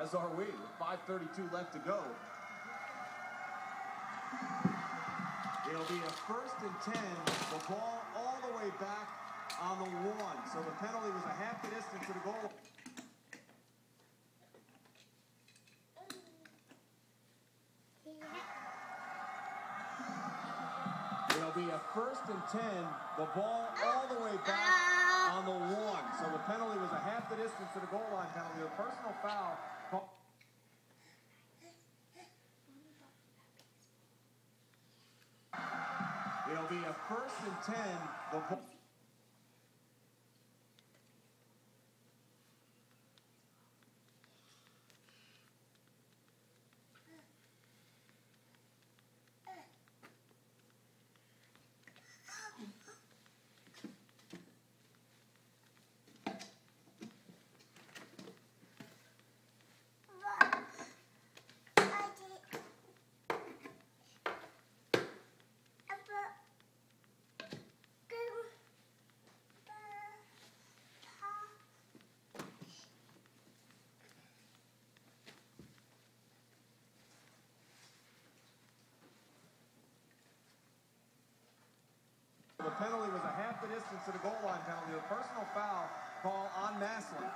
As are we, with 5:32 left to go. It'll be a 1st and 10. The ball all the way back on the 1. So the penalty was a half the distance to the goal. It'll be a 1st and 10. The ball all the way back on the 1. So the penalty was a half the distance to the goal line penalty. A personal foul. It'll be a 1st and 10. The ball. The penalty was a half the distance to the goal line penalty. A personal foul call on Maslin.